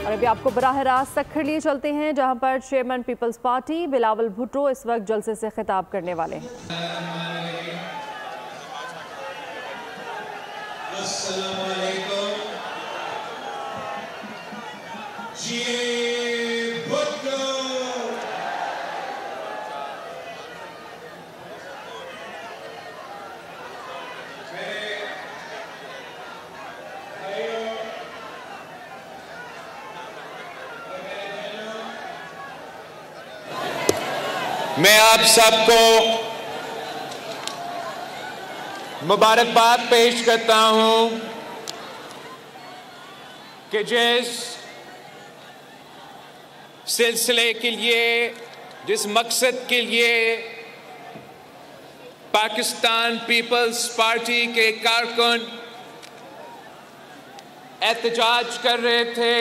और अभी आपको बराह रास्त तखर लिए चलते हैं, जहां पर chairman peoples party Bilawal Bhutto इस वक्त जलसे से खिताब करने वाले हैं। मैं आप सबको मुबारकबाद पेश करता हूं कि जिस सिलसिले के लिए, जिस मकसद के लिए पाकिस्तान पीपल्स पार्टी के कारकुन एहतजाज कर रहे थे,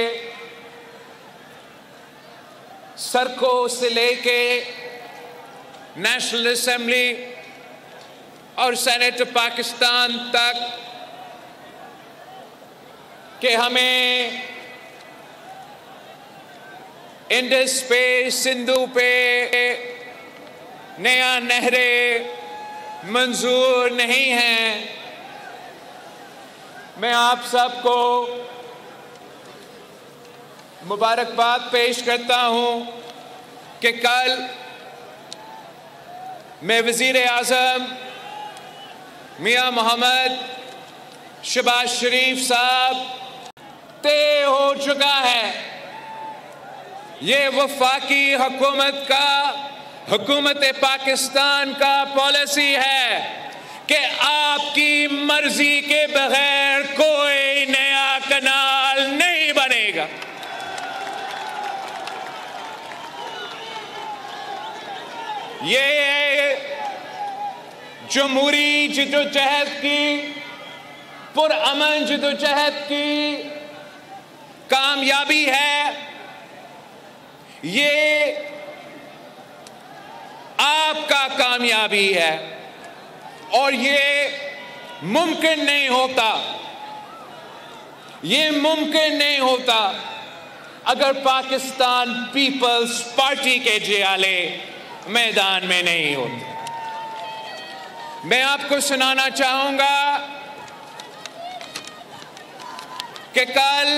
सरको से लेके नेशनल असेंबली और सेनेट पाकिस्तान तक, कि हमें इंडस पे, सिंधु पे नया नहरें मंजूर नहीं हैं। मैं आप सबको मुबारकबाद पेश करता हूं कि कल मैं वज़ीर आज़म मियां मोहम्मद शहबाज शरीफ साहब तय हो चुका है। ये वफाकी हुकूमत का, हुकूमत पाकिस्तान का पॉलिसी है कि आपकी मर्जी के बगैर कोई नया कनाल नहीं बनेगा। ये जमहूरी जिदोजहद की, पुरअमन जिदोजहद की कामयाबी है। ये आपका कामयाबी है और ये मुमकिन नहीं होता, ये मुमकिन नहीं होता अगर पाकिस्तान पीपल्स पार्टी के जियाले मैदान में नहीं होते। मैं आपको सुनाना चाहूंगा कि कल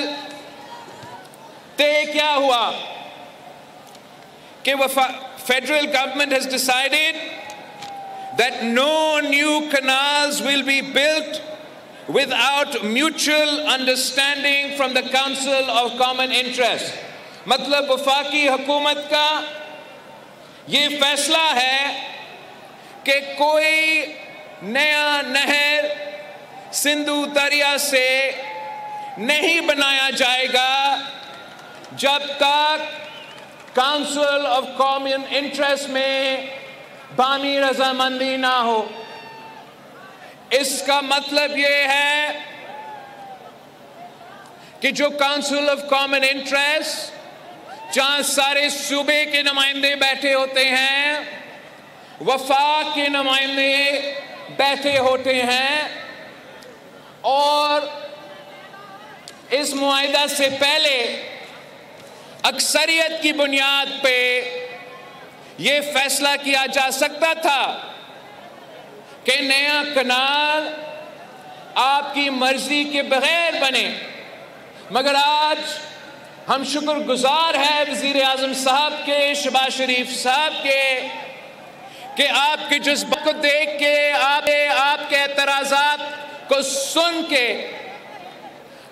तय क्या हुआ कि federal government has decided that no new canals will be built without mutual understanding from the Council of Common Interest। मतलब वफाकी हुकूमत का ये फैसला है कि कोई नया नहर सिंधु दरिया से नहीं बनाया जाएगा जब तक काउंसिल ऑफ कॉमन इंटरेस्ट में बामी रजामंदी ना हो। इसका मतलब ये है कि जो काउंसिल ऑफ कॉमन इंटरेस्ट, जहां सारे सूबे के नुमाइंदे बैठे होते हैं, वफाक के नुमाइंदे बैठे होते हैं, और इस मुआहिदा से पहले अक्सरियत की बुनियाद पे ये फैसला किया जा सकता था कि नया कनाल आपकी मर्जी के बगैर बने। मगर आज हम शुक्रगुजार हैं वज़ीर आज़म साहब के, शहबाज शरीफ साहब के, कि आपके जज्बे को देख के, आपके एतराज़ात को सुन के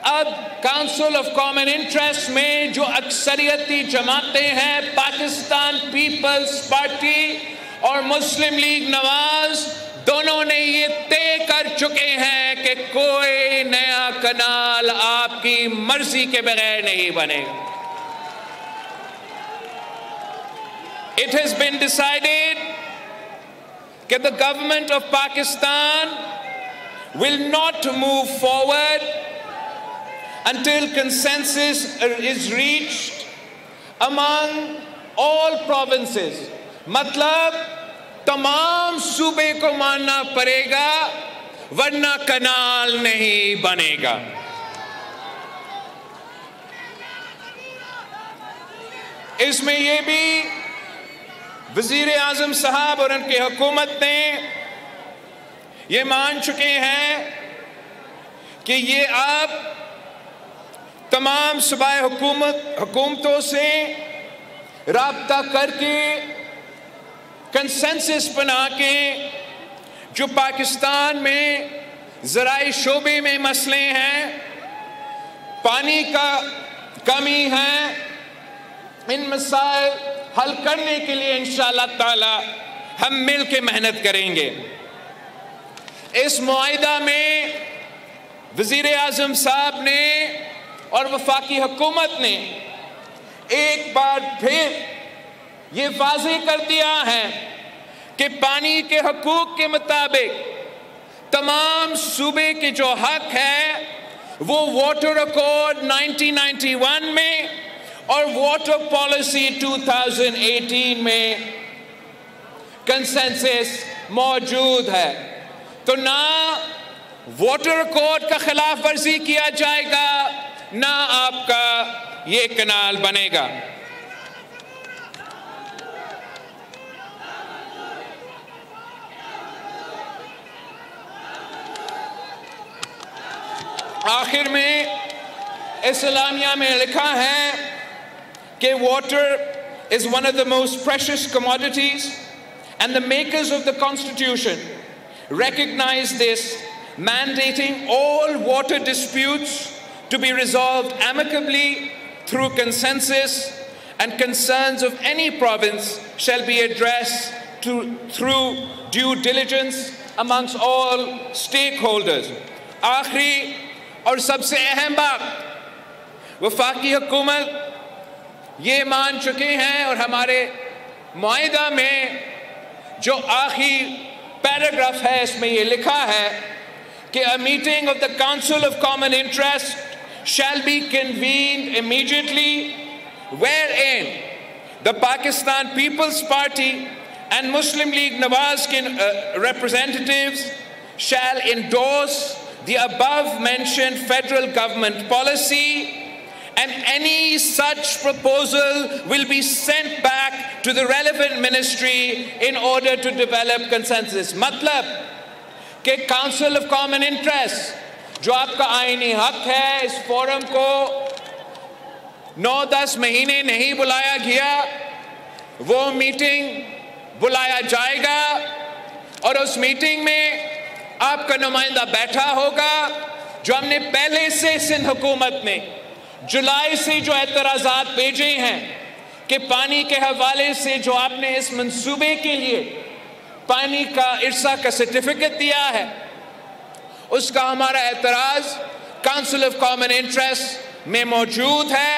अब काउंसिल ऑफ कॉमन इंटरेस्ट में जो अक्सरियती जमातें हैं, पाकिस्तान पीपल्स पार्टी और मुस्लिम लीग नवाज, दोनों ने ये तय कर चुके हैं कि कोई नया कनाल आपकी मर्जी के बगैर नहीं बनेगा। It has been decided that the government of Pakistan will not move forward until consensus is reached among all provinces। मतलब तमाम सूबे को मानना पड़ेगा, वरना कनाल नहीं बनेगा। इसमें ये भी वज़ीर आज़म साहब और उनकी हुकूमत ने ये मान चुके हैं कि ये आप तमाम सूबाई हुकूमतों से राब्ता करके कंसेंसस बना के जो पाकिस्तान में ज़राई शोबे में मसले हैं, पानी का कमी है, इन मसाइल हल करने के लिए इंशाअल्लाह ताला हम मिल के मेहनत करेंगे। इस मुआहिदा में वज़ीर आज़म साहब ने और वफाकी हुकूमत ने एक बार फिर ये वाज़ेह कर दिया है कि पानी के हकूक़ के मुताबिक तमाम सूबे के जो हक है वो वाटर अकॉर्ड 1991 में और वाटर पॉलिसी 2018 में कंसेंसस मौजूद है। तो ना वाटर अकॉर्ड का खिलाफ वर्जी किया जाएगा, ना आपका ये कनाल बनेगा। आखिर में इस्लामिया में लिखा है कि water is one of the most precious commodities and the makers of the Constitution recognize this, mandating all water disputes to be resolved amicably through consensus, and concerns of any province shall be addressed through due diligence amongst all stakeholders. आखिरी और सबसे अहम बात, वफाकी हुकूमत ये मान चुके हैं और हमारे मुआहिदा में जो आखिरी पैराग्राफ है इसमें ये लिखा है कि a meeting of the Council of Common Interest shall be convened immediately wherein the Pakistan People's Party and Muslim League Nawaz representatives shall endorse the above mentioned federal government policy, and any such proposal will be sent back to the relevant ministry in order to develop consensus. मतलब कि Council of Common Interest जो आपका आईनी हक है, इस forum को 9-10 महीने नहीं बुलाया गया, वो मीटिंग बुलाया जाएगा और उस मीटिंग में आपका नुमाइंदा बैठा होगा। जो हमने पहले से सिंध हुकूमत ने जुलाई से जो एतराज़ात भेजे हैं कि पानी के हवाले से जो आपने इस मंसूबे के लिए पानी का इरसा का सर्टिफिकेट दिया है, उसका हमारा एतराज़ काउंसिल ऑफ कॉमन इंटरेस्ट में मौजूद है।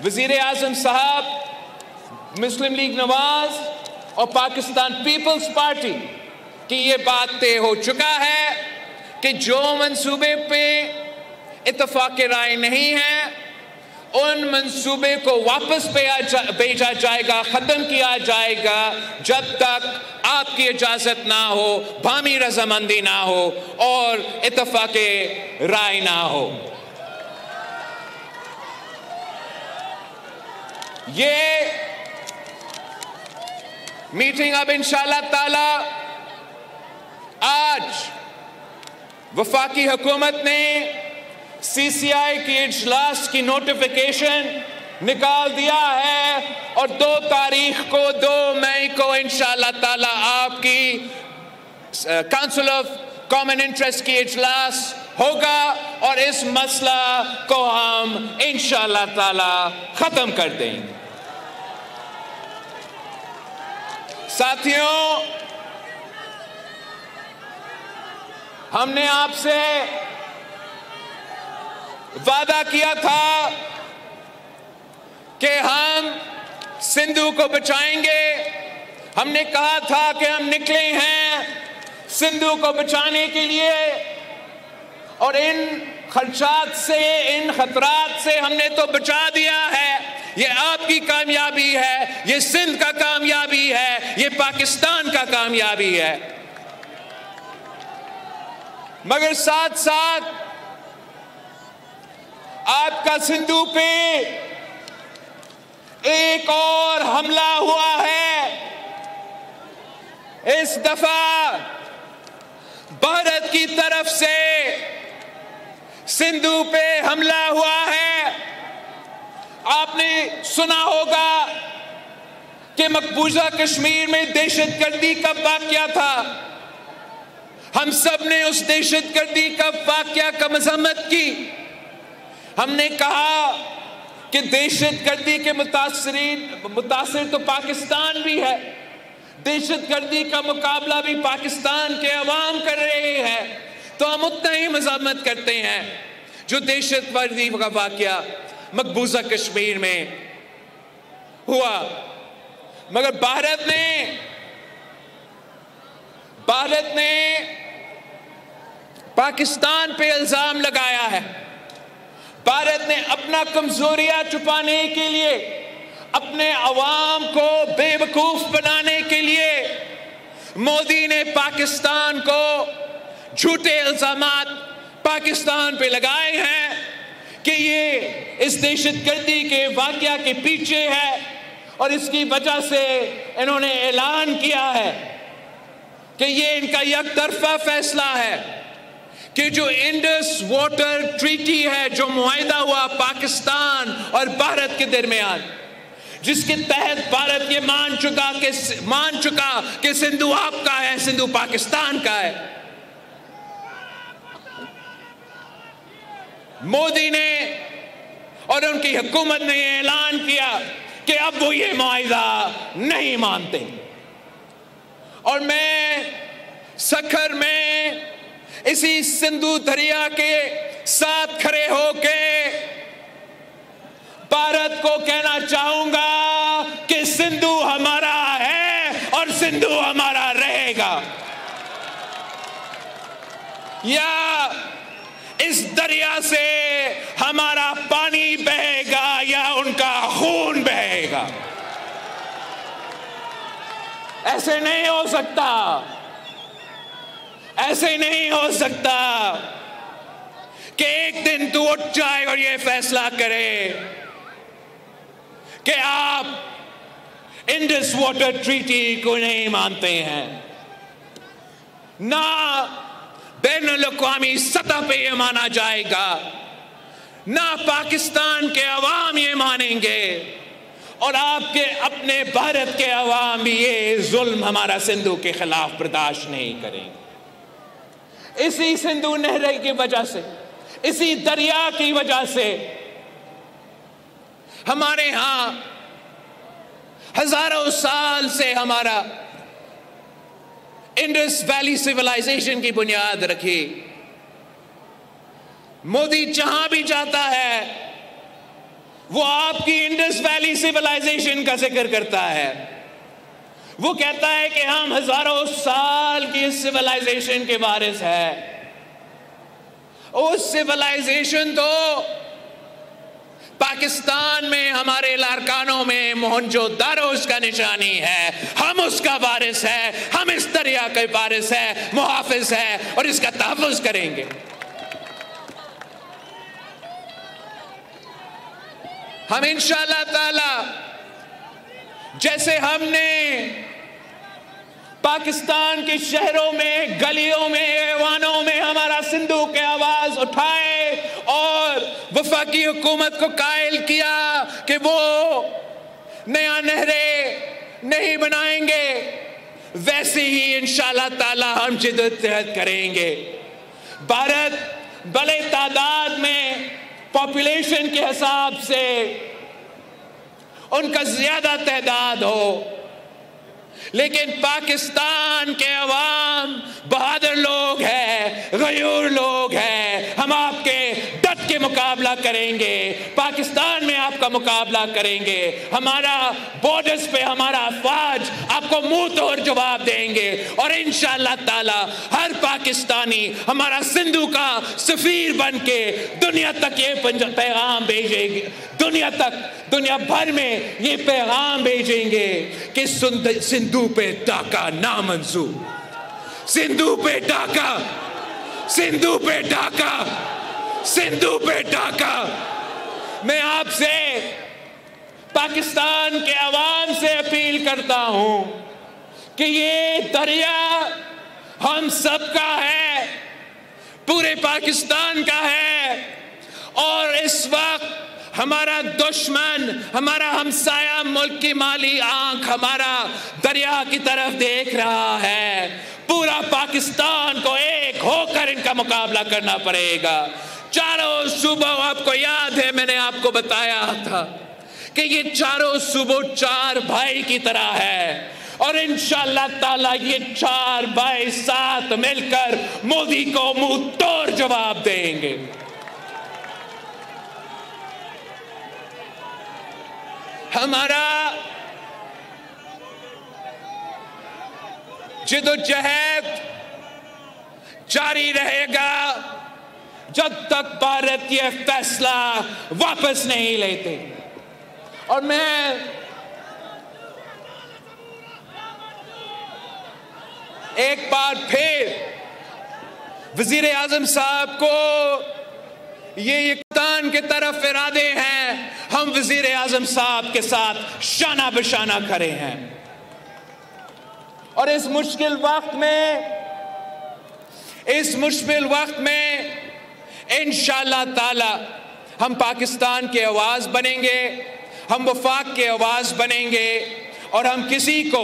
वज़ीर आज़म साहब, मुस्लिम लीग नवाज और पाकिस्तान पीपल्स पार्टी कि ये बात तय हो चुका है कि जो मंसूबे पे इत्तफाक राय नहीं है, उन मंसूबे को वापस भेजा जाएगा, ख़त्म किया जाएगा जब तक आपकी इजाज़त ना हो, बामी रजामंदी ना हो और इत्तफाक राय ना हो। ये मीटिंग अब इंशाअल्लाह ताला आज वफाकी हुकूमत ने CCI की इजलास की नोटिफिकेशन निकाल दिया है और 2 तारीख को 2 मई को इंशाअल्लाह ताला आपकी काउंसिल ऑफ कॉमन इंटरेस्ट की इजलास होगा और इस मसला को हम इंशाअल्लाह ताला ख़त्म कर देंगे। साथियों, हमने आपसे वादा किया था कि हम सिंधु को बचाएंगे। हमने कहा था कि हम निकले हैं सिंधु को बचाने के लिए और इन खर्चात से, इन खतरात से हमने तो बचा दिया है। ये आपकी कामयाबी है, ये सिंध का कामयाबी है, ये पाकिस्तान का कामयाबी है। मगर साथ साथ आपका सिंधु पे एक हमला हुआ है, इस दफा भारत की तरफ से सिंधु पे हमला हुआ है। आपने सुना होगा कि मकबूजा कश्मीर में दहशतगर्दी का वाकया था। हम सब ने उस दहशतगर्दी का वाकया का मजम्मत की। हमने कहा कि दहशतगर्दी के मुतासिर तो पाकिस्तान भी है, दहशतगर्दी का मुकाबला भी पाकिस्तान के अवाम कर रहे हैं, तो हम उतना ही मजम्मत करते हैं जो दहशतगर्दी का वाकया मकबूजा कश्मीर में हुआ। मगर भारत ने पाकिस्तान पे इल्जाम लगाया है। भारत ने अपना कमजोरियां छुपाने के लिए, अपने अवाम को बेवकूफ बनाने के लिए मोदी ने पाकिस्तान को झूठे इल्जामात पाकिस्तान पे लगाए हैं कि ये इस दहशतगर्दी के वाकया के पीछे है, और इसकी वजह से इन्होंने ऐलान किया है कि ये इनका यकतरफा फैसला है कि जो इंडस वाटर ट्रीटी है, जो मुआहिदा हुआ पाकिस्तान और भारत के दरमियान, जिसके तहत भारत ये मान चुका कि सिंधु आपका है, सिंधु पाकिस्तान का है। मोदी ने और उनकी हुकूमत ने ऐलान किया कि अब वो ये मुआहिदा नहीं मानते। और मैं सखर में इसी सिंधु दरिया के साथ खड़े होके भारत को कहना चाहूंगा कि सिंधु हमारा है और सिंधु हमारा रहेगा। या इस दरिया से हमारा पानी बहेगा या उनका खून बहेगा। ऐसे नहीं हो सकता, ऐसे नहीं हो सकता कि एक दिन तू उठ जाए और ये फैसला करे कि आप इंडस वाटर ट्रीटी को नहीं मानते हैं। ना बैनुल-अक़वामी सतह पे ये माना जाएगा, ना पाकिस्तान के अवाम ये मानेंगे, और आपके अपने भारत के अवाम भी ये जुल्म हमारा सिंधु के खिलाफ बर्दाश्त नहीं करेंगे। इसी सिंधु नहर की वजह से, इसी दरिया की वजह से हमारे यहां हजारों साल से हमारा इंडस वैली सिविलाइजेशन की बुनियाद रखी। मोदी जहां भी जाता है वो आपकी इंडस वैली सिविलाइजेशन का जिक्र करता है। वो कहता है कि हम हजारों साल की इस सिविलाइजेशन के वारिस है। उस सिविलाइजेशन तो पाकिस्तान में हमारे लारकानों में मोहनजोदारो उसका निशानी है। हम उसका वारिस है, हम इस दरिया के वारिस है, मुहाफिज है, और इसका तहफ़्फ़ुज़ करेंगे। हम इंशाअल्लाह ताला जैसे हमने पाकिस्तान के शहरों में, गलियों में, ऐवानों में हमारा सिंधु के आवाज उठाए और वफाकी हुकूमत को कायल किया कि वो नया नहरें नहीं बनाएंगे, वैसे ही इंशाअल्लाह ताला हम जिद्दत करेंगे। भारत बड़े तादाद में पॉपुलेशन के हिसाब से उनका ज्यादा तादाद हो, लेकिन पाकिस्तान के अवाम बहादुर लोग हैं, गयूर लोग हैं। हम आपके डट के मुकाबला करेंगे, पाकिस्तान में आपका मुकाबला करेंगे। हमारा बॉर्डर्स पे हमारा अफवाज आपको मुंह तोड़ जवाब देंगे, और इंशाअल्लाह ताला हर पाकिस्तानी हमारा सिंधु का सफीर बन के दुनिया तक ये पैगाम भेजेंगे, दुनिया भर में ये पैगाम भेजेंगे कि सिंधु पे डाका नामंजूर, सिंधु पे डाका, सिंधु पे डाका, सिंधु पे डाका। मैं आपसे, पाकिस्तान के अवाम से करता हूं कि ये दरिया हम सबका है, पूरे पाकिस्तान का है। और इस वक्त हमारा दुश्मन, हमारा हमसाया मुल्क की माली आंख हमारा दरिया की तरफ देख रहा है। पूरा पाकिस्तान को एक होकर इनका मुकाबला करना पड़ेगा। चारों सूबों, आपको याद है मैंने आपको बताया था कि ये चारों सूबों चार भाई की तरह है, और इंशाअल्लाह ताला ये चार भाई साथ मिलकर मोदी को मुंह तोड़ जवाब देंगे। हमारा जिद्दोजहद जारी रहेगा जब तक भारत ये फैसला वापस नहीं लेते। और मैं एक बार फिर वजीर आजम साहब को ये यकतान के तरफ इरादे हैं, हम वजीर आजम साहब के साथ शाना बशाना खड़े हैं। और इस मुश्किल वक्त में इंशाअल्लाह ताला हम पाकिस्तान के आवाज बनेंगे, हम वफाक के आवाज बनेंगे, और हम किसी को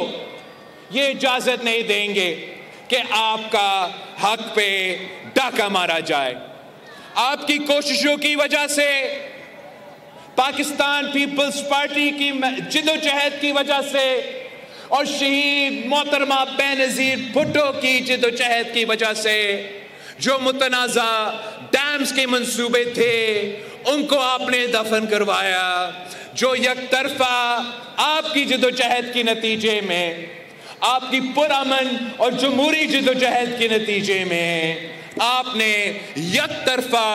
ये इजाजत नहीं देंगे कि आपका हक पे डाका मारा जाए। आपकी कोशिशों की वजह से, पाकिस्तान पीपल्स पार्टी की जिद्दोजहद की वजह से, और शहीद मोहतरमा बेनज़ीर भुट्टो की जिद्दोजहद की वजह से जो मुतनाज़ा डैम्स के मंसूबे थे उनको आपने दफन करवाया। जो यकतरफा आपकी जिद्दोजहद के नतीजे में, आपकी पुरअमन और जमहूरी जिद्दोजहद के नतीजे में आपने यकतरफा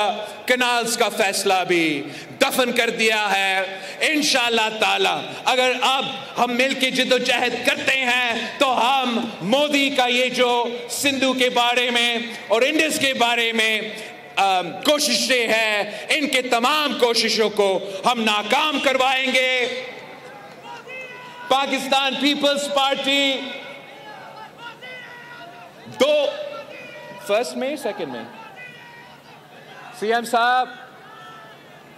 कनाल्स का फैसला भी दफन कर दिया है। इंशाअल्लाह ताला अगर अब हम मिलकर जिद्दोजहद करते हैं तो हम मोदी का ये जो सिंधु के बारे में और इंडस के बारे में कोशिशें हैं, इनके तमाम कोशिशों को हम नाकाम करवाएंगे। पाकिस्तान पीपल्स पार्टी फर्स्ट में सेकंड में सीएम साहब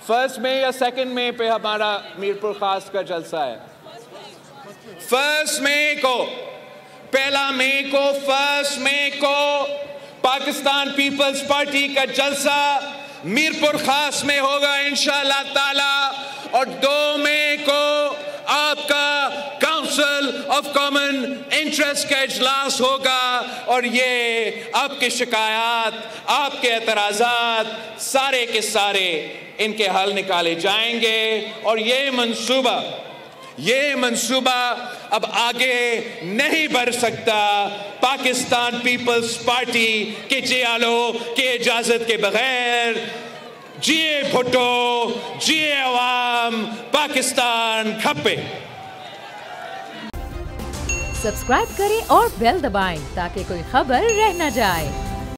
फर्स्ट में या सेकंड में पे हमारा मीरपुर खास का जलसा है? फर्स्ट मई को, पहला मई को, फर्स्ट मई को पाकिस्तान पीपल्स पार्टी का जलसा मीरपुर खास में होगा इंशाअल्लाह ताला। और 2 मई को आपका काउंसिल ऑफ कॉमन इंटरेस्ट का इजलास होगा, और ये आपके शिकायत, आपके एतराज़ात सारे के सारे इनके हल निकाले जाएंगे। और ये मंसूबा अब आगे नहीं बढ़ सकता पाकिस्तान पीपल्स पार्टी के जियालों के इजाजत के बगैर। जिए भुट्टो, जिए अवाम, पाकिस्तान खप्पे। सब्सक्राइब करें और बेल दबाएं ताकि कोई खबर रह न जाए।